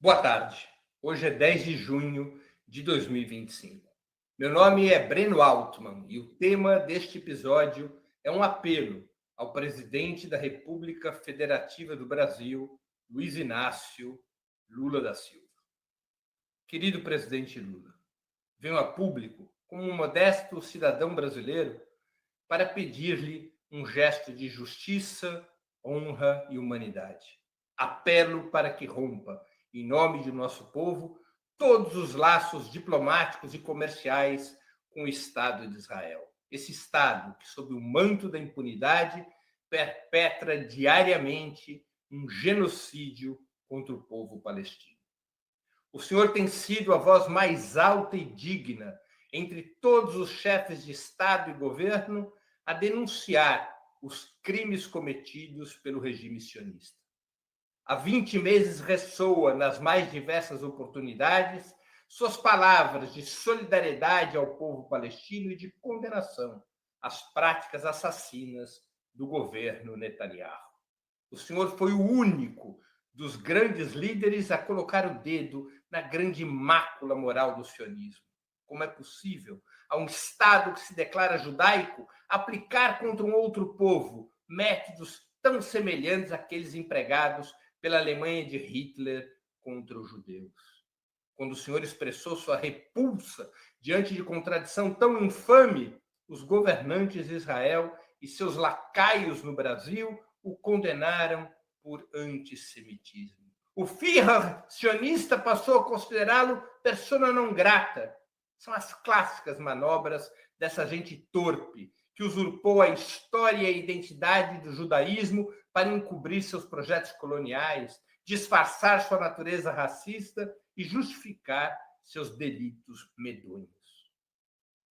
Boa tarde. Hoje é 10 de junho de 2025. Meu nome é Breno Altman e o tema deste episódio é um apelo ao presidente da República Federativa do Brasil, Luiz Inácio Lula da Silva. Querido presidente Lula, venho a público como um modesto cidadão brasileiro para pedir-lhe um gesto de justiça, honra e humanidade. Apelo para que rompa, em nome de nosso povo, todos os laços diplomáticos e comerciais com o Estado de Israel. Esse Estado que, sob o manto da impunidade, perpetra diariamente um genocídio contra o povo palestino. O senhor tem sido a voz mais alta e digna entre todos os chefes de Estado e governo a denunciar os crimes cometidos pelo regime sionista. Há 20 meses ressoa nas mais diversas oportunidades suas palavras de solidariedade ao povo palestino e de condenação às práticas assassinas do governo Netanyahu. O senhor foi o único dos grandes líderes a colocar o dedo na grande mácula moral do sionismo. Como é possível a um Estado que se declara judaico aplicar contra um outro povo métodos tão semelhantes àqueles empregados pela Alemanha de Hitler contra os judeus? Quando o senhor expressou sua repulsa diante de contradição tão infame, os governantes de Israel e seus lacaios no Brasil o condenaram por antissemitismo. O Führer sionista passou a considerá-lo persona não grata. São as clássicas manobras dessa gente torpe que usurpou a história e a identidade do judaísmo para encobrir seus projetos coloniais, disfarçar sua natureza racista e justificar seus delitos medonhos.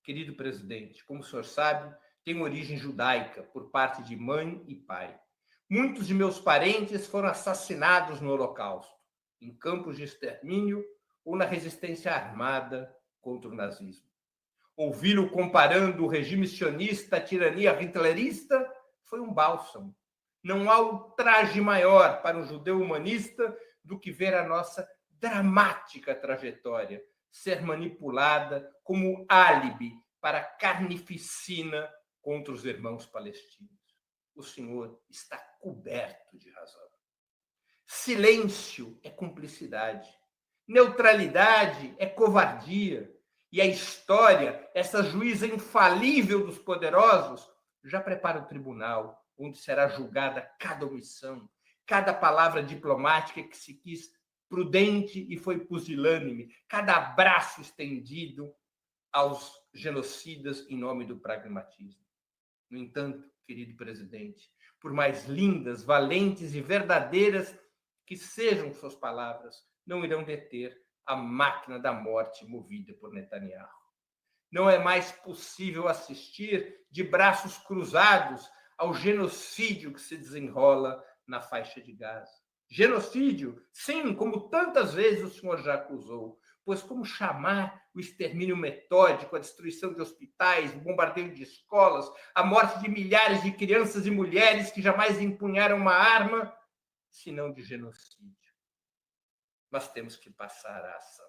Querido presidente, como o senhor sabe, tenho origem judaica por parte de mãe e pai. Muitos de meus parentes foram assassinados no Holocausto, em campos de extermínio ou na resistência armada contra o nazismo. Ouvi-lo comparando o regime sionista à tirania hitlerista foi um bálsamo. Não há ultraje maior para um judeu humanista do que ver a nossa dramática trajetória ser manipulada como álibi para a carnificina contra os irmãos palestinos. O senhor está coberto de razão. Silêncio é cumplicidade. Neutralidade é covardia. E a história, essa juíza infalível dos poderosos, já prepara o tribunal, onde será julgada cada omissão, cada palavra diplomática que se quis prudente e foi pusilânime, cada abraço estendido aos genocidas em nome do pragmatismo. No entanto, querido presidente, por mais lindas, valentes e verdadeiras que sejam suas palavras, não irão deter a máquina da morte movida por Netanyahu. Não é mais possível assistir de braços cruzados ao genocídio que se desenrola na faixa de Gaza. Genocídio, sim, como tantas vezes o senhor já acusou, pois como chamar o extermínio metódico, a destruição de hospitais, o bombardeio de escolas, a morte de milhares de crianças e mulheres que jamais empunharam uma arma, senão de genocídio? Mas temos que passar à ação.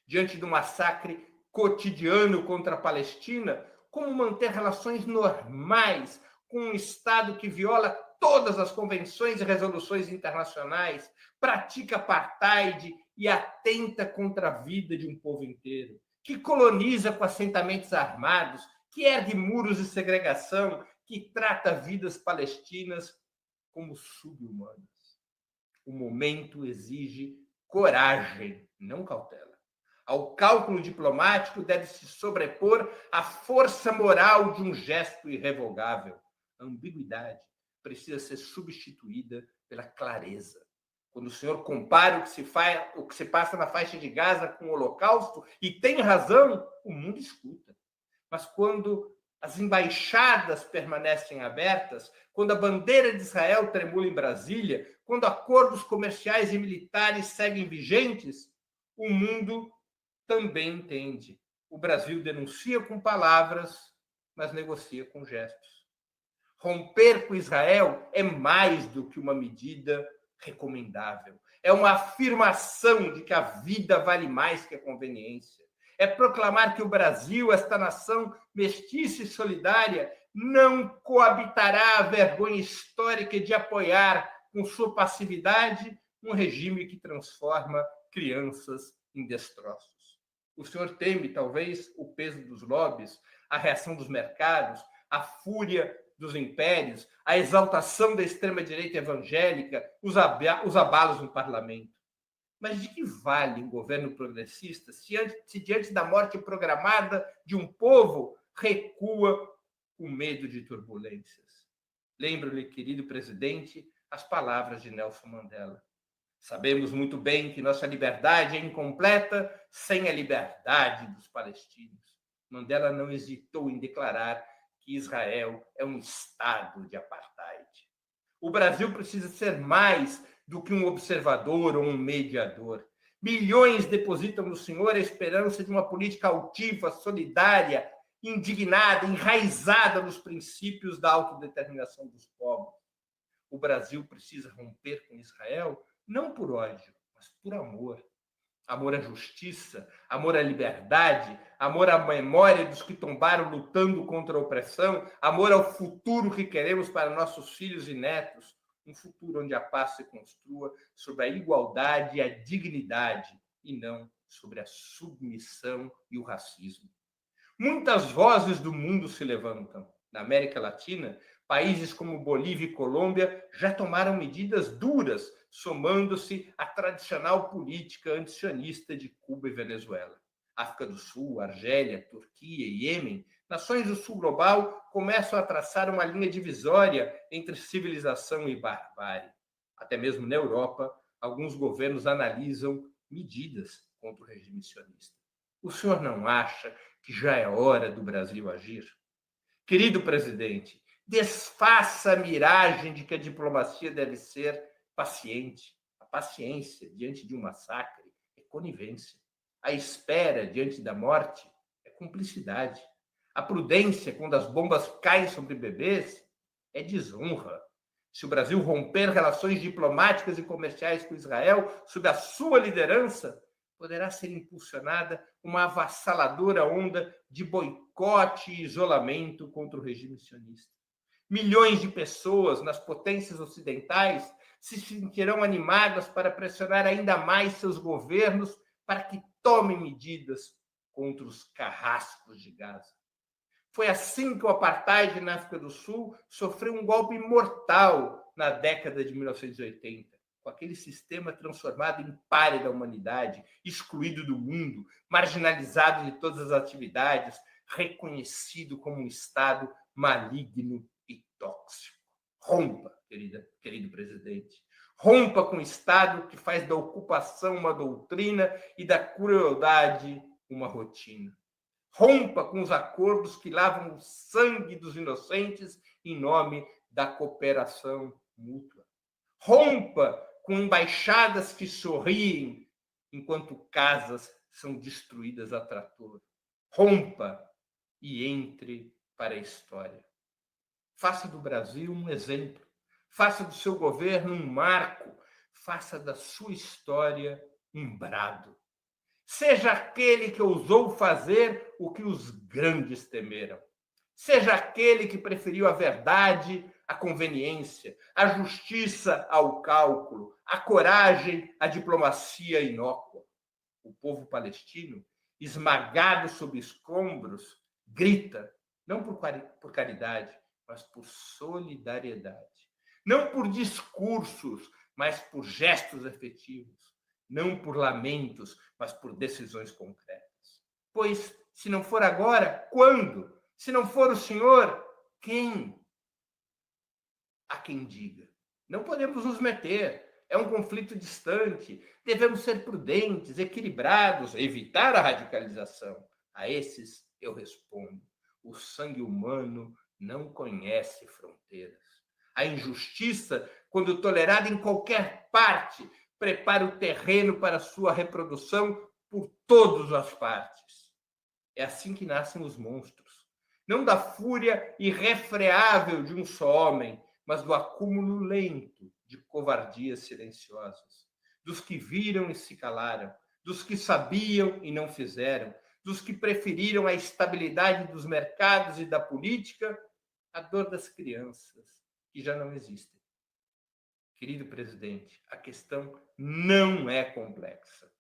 Diante do massacre cotidiano contra a Palestina, como manter relações normais com um Estado que viola todas as convenções e resoluções internacionais, pratica apartheid e atenta contra a vida de um povo inteiro, que coloniza com assentamentos armados, que ergue muros de segregação, que trata vidas palestinas como sub-humanas? O momento exige coragem, não cautela. Ao cálculo diplomático deve se sobrepor a força moral de um gesto irrevogável. A ambiguidade precisa ser substituída pela clareza. Quando o senhor compara o que se passa na faixa de Gaza com o Holocausto, e tem razão, o mundo escuta. Mas quando as embaixadas permanecem abertas, quando a bandeira de Israel tremula em Brasília, quando acordos comerciais e militares seguem vigentes, o mundo também entende. O Brasil denuncia com palavras, mas negocia com gestos. Romper com Israel é mais do que uma medida recomendável. É uma afirmação de que a vida vale mais que a conveniência. É proclamar que o Brasil, esta nação mestiça e solidária, não coabitará a vergonha histórica de apoiar, com sua passividade, um regime que transforma crianças em destroços. O senhor teme, talvez, o peso dos lobbies, a reação dos mercados, a fúria dos impérios, a exaltação da extrema-direita evangélica, os abalos no parlamento. Mas de que vale um governo progressista se diante da morte programada de um povo recua com medo de turbulências? Lembro-lhe, querido presidente, as palavras de Nelson Mandela. Sabemos muito bem que nossa liberdade é incompleta sem a liberdade dos palestinos. Mandela não hesitou em declarar que Israel é um estado de apartheid. O Brasil precisa ser mais do que um observador ou um mediador. Milhões depositam no senhor a esperança de uma política altiva, solidária, indignada, enraizada nos princípios da autodeterminação dos povos. O Brasil precisa romper com Israel não por ódio, mas por amor. Amor à justiça, amor à liberdade, amor à memória dos que tombaram lutando contra a opressão, amor ao futuro que queremos para nossos filhos e netos, um futuro onde a paz se construa sobre a igualdade e a dignidade e não sobre a submissão e o racismo. Muitas vozes do mundo se levantam. Na América Latina, países como Bolívia e Colômbia já tomaram medidas duras, somando-se à tradicional política antisionista de Cuba e Venezuela. África do Sul, Argélia, Turquia e Iêmen, nações do sul global começam a traçar uma linha divisória entre civilização e barbárie. Até mesmo na Europa, alguns governos analisam medidas contra o regime sionista. O senhor não acha que já é hora do Brasil agir? Querido presidente, desfaça a miragem de que a diplomacia deve ser paciente. A paciência diante de um massacre é conivência. A espera diante da morte é cumplicidade. A prudência quando as bombas caem sobre bebês é desonra. Se o Brasil romper relações diplomáticas e comerciais com Israel sob a sua liderança, poderá ser impulsionada uma avassaladora onda de boicote e isolamento contra o regime sionista. Milhões de pessoas nas potências ocidentais se sentirão animadas para pressionar ainda mais seus governos para que tomem medidas contra os carrascos de Gaza. Foi assim que o apartheid na África do Sul sofreu um golpe mortal na década de 1980, com aquele sistema transformado em pária da humanidade, excluído do mundo, marginalizado de todas as atividades, reconhecido como um Estado maligno e tóxico. Rompa, querido presidente. Rompa com o Estado que faz da ocupação uma doutrina e da crueldade uma rotina. Rompa com os acordos que lavam o sangue dos inocentes em nome da cooperação mútua. Rompa com embaixadas que sorriem enquanto casas são destruídas a trator. Rompa e entre para a história. Faça do Brasil um exemplo. Faça do seu governo um marco. Faça da sua história um brado. Seja aquele que ousou fazer o que os grandes temeram. Seja aquele que preferiu a verdade à conveniência, a justiça ao cálculo, a coragem à diplomacia inócua. O povo palestino, esmagado sob escombros, grita, não por caridade, mas por solidariedade. Não por discursos, mas por gestos efetivos. Não por lamentos, mas por decisões concretas. Pois, se não for agora, quando? Se não for o senhor, quem? Há quem diga. Não podemos nos meter. É um conflito distante. Devemos ser prudentes, equilibrados, evitar a radicalização. A esses eu respondo. O sangue humano não conhece fronteiras. A injustiça, quando tolerada em qualquer parte, prepara o terreno para sua reprodução por todas as partes. É assim que nascem os monstros. Não da fúria irrefreável de um só homem, mas do acúmulo lento de covardias silenciosas. Dos que viram e se calaram, dos que sabiam e não fizeram, dos que preferiram a estabilidade dos mercados e da política à dor das crianças, que já não existem. Querido presidente, a questão não é complexa.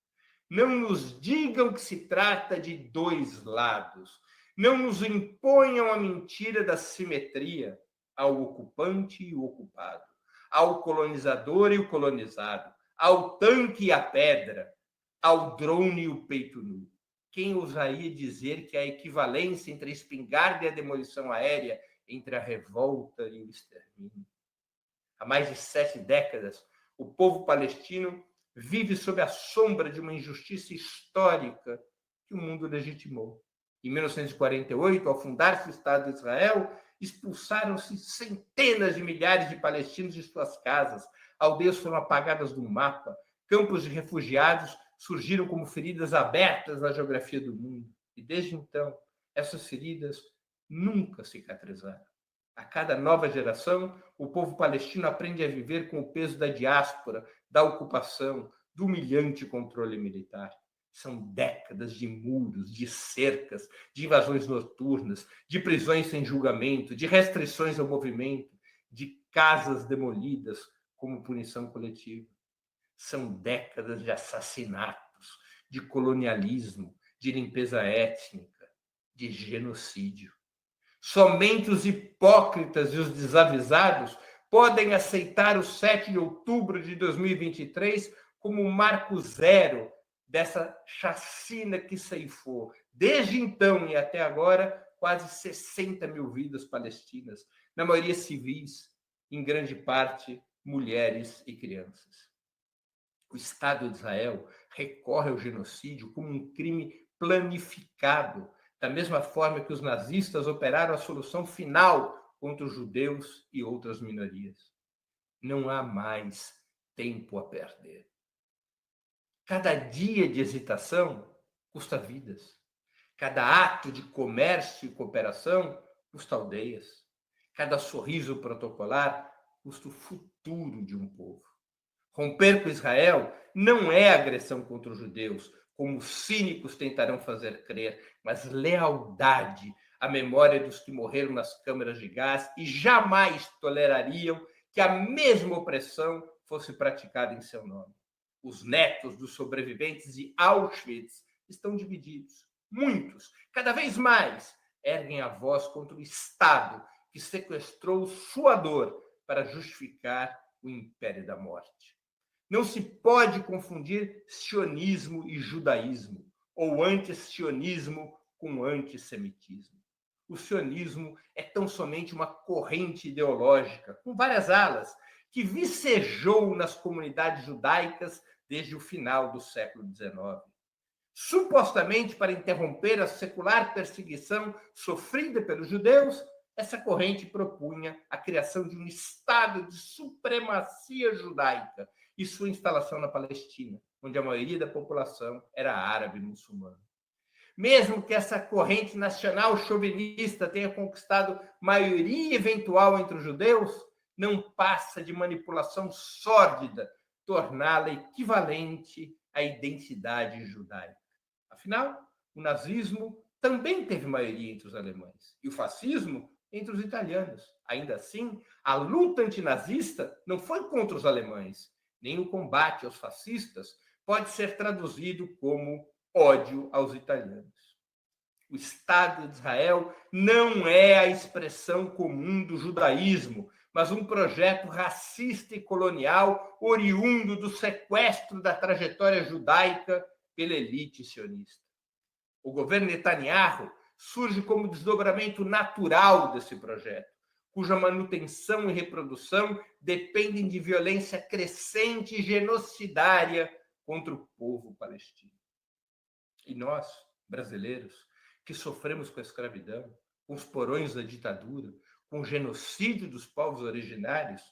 Não nos digam que se trata de dois lados. Não nos imponham a mentira da simetria ao ocupante e o ocupado, ao colonizador e o colonizado, ao tanque e a pedra, ao drone e o peito nu. Quem ousaria dizer que a equivalência entre a espingarda e a demolição aérea, entre a revolta e o extermínio? Há mais de 7 décadas, o povo palestino vive sob a sombra de uma injustiça histórica que o mundo legitimou. Em 1948, ao fundar-se o Estado de Israel, expulsaram-se centenas de milhares de palestinos de suas casas, aldeias foram apagadas do mapa, campos de refugiados surgiram como feridas abertas na geografia do mundo. E desde então, essas feridas nunca cicatrizaram. A cada nova geração, o povo palestino aprende a viver com o peso da diáspora, da ocupação, do humilhante controle militar. São décadas de muros, de cercas, de invasões noturnas, de prisões sem julgamento, de restrições ao movimento, de casas demolidas como punição coletiva. São décadas de assassinatos, de colonialismo, de limpeza étnica, de genocídio. Somente os hipócritas e os desavisados podem aceitar o 7 de outubro de 2023 como um marco zero dessa chacina que ceifou, desde então e até agora, quase 60 mil vidas palestinas, na maioria civis, em grande parte mulheres e crianças. O Estado de Israel recorre ao genocídio como um crime planificado, da mesma forma que os nazistas operaram a solução final contra os judeus e outras minorias. Não há mais tempo a perder. Cada dia de hesitação custa vidas. Cada ato de comércio e cooperação custa aldeias. Cada sorriso protocolar custa o futuro de um povo. Romper com Israel não é agressão contra os judeus, como os cínicos tentarão fazer crer, mas lealdade à memória dos que morreram nas câmaras de gás e jamais tolerariam que a mesma opressão fosse praticada em seu nome. Os netos dos sobreviventes de Auschwitz estão divididos. Muitos, cada vez mais, erguem a voz contra o Estado que sequestrou sua dor para justificar o império da morte. Não se pode confundir sionismo e judaísmo, ou anti-sionismo com antissemitismo. O sionismo é tão somente uma corrente ideológica, com várias alas, que vicejou nas comunidades judaicas desde o final do século XIX. Supostamente para interromper a secular perseguição sofrida pelos judeus, essa corrente propunha a criação de um Estado de supremacia judaica e sua instalação na Palestina, onde a maioria da população era árabe e muçulmana. Mesmo que essa corrente nacional chauvinista tenha conquistado maioria eventual entre os judeus, não passa de manipulação sórdida torná-la equivalente à identidade judaica. Afinal, o nazismo também teve maioria entre os alemães e o fascismo entre os italianos. Ainda assim, a luta antinazista não foi contra os alemães, nem o combate aos fascistas pode ser traduzido como ódio aos italianos. O Estado de Israel não é a expressão comum do judaísmo, mas um projeto racista e colonial oriundo do sequestro da trajetória judaica pela elite sionista. O governo Netanyahu surge como desdobramento natural desse projeto, cuja manutenção e reprodução dependem de violência crescente e genocidária contra o povo palestino. E nós, brasileiros, que sofremos com a escravidão, com os porões da ditadura, com o genocídio dos povos originários,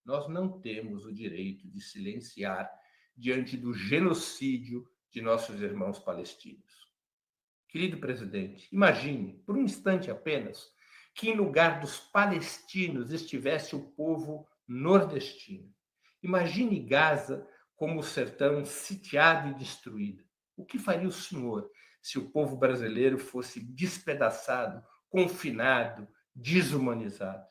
nós não temos o direito de silenciar diante do genocídio de nossos irmãos palestinos. Querido presidente, imagine, por um instante apenas, que em lugar dos palestinos estivesse o povo nordestino. Imagine Gaza como o sertão sitiado e destruído. O que faria o senhor se o povo brasileiro fosse despedaçado, confinado, desumanizado?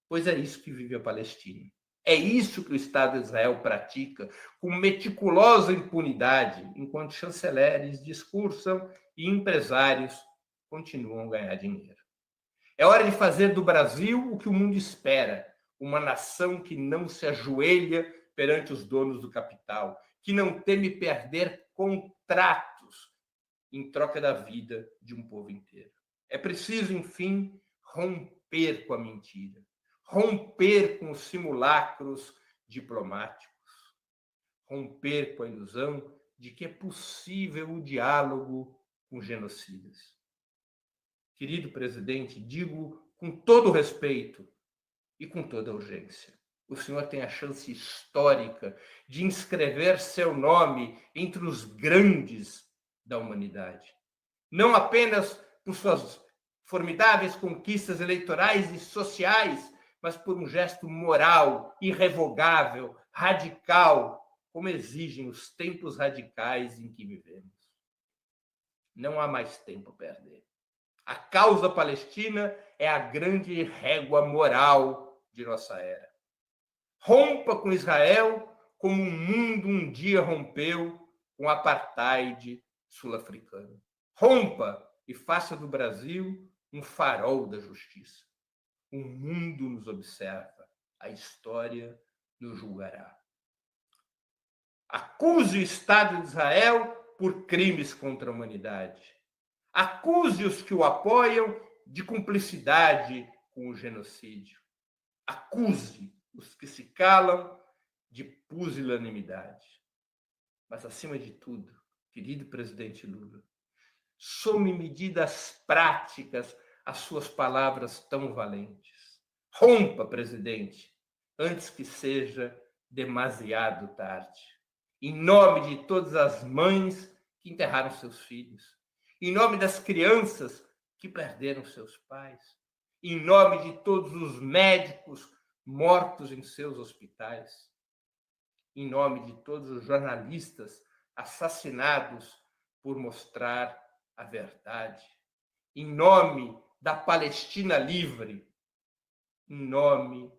Pois é isso que vive a Palestina. É isso que o Estado de Israel pratica com meticulosa impunidade, enquanto chanceleres discursam e empresários continuam a ganhar dinheiro. É hora de fazer do Brasil o que o mundo espera, uma nação que não se ajoelha perante os donos do capital, que não teme perder contratos em troca da vida de um povo inteiro. É preciso, enfim, romper com a mentira, romper com os simulacros diplomáticos, romper com a ilusão de que é possível o diálogo com genocidas. Querido presidente, digo com todo respeito e com toda urgência, o senhor tem a chance histórica de inscrever seu nome entre os grandes da humanidade. Não apenas por suas formidáveis conquistas eleitorais e sociais, mas por um gesto moral, irrevogável, radical, como exigem os tempos radicais em que vivemos. Não há mais tempo a perder. A causa palestina é a grande régua moral de nossa era. Rompa com Israel como o mundo um dia rompeu com o apartheid sul-africano. Rompa e faça do Brasil um farol da justiça. O mundo nos observa, a história nos julgará. Acuse o Estado de Israel por crimes contra a humanidade. Acuse os que o apoiam de cumplicidade com o genocídio. Acuse os que se calam de pusilanimidade. Mas, acima de tudo, querido presidente Lula, some medidas práticas às suas palavras tão valentes. Rompa, presidente, antes que seja demasiado tarde. Em nome de todas as mães que enterraram seus filhos, em nome das crianças que perderam seus pais, em nome de todos os médicos mortos em seus hospitais, em nome de todos os jornalistas assassinados por mostrar a verdade, em nome da Palestina livre, em nome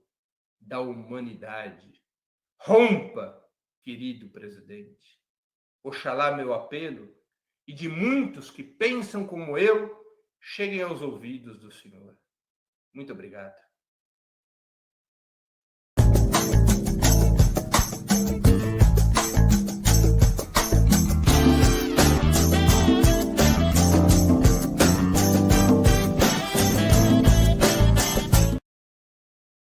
da humanidade. Rompa, querido presidente. Oxalá meu apelo e de muitos que pensam como eu cheguem aos ouvidos do senhor. Muito obrigado.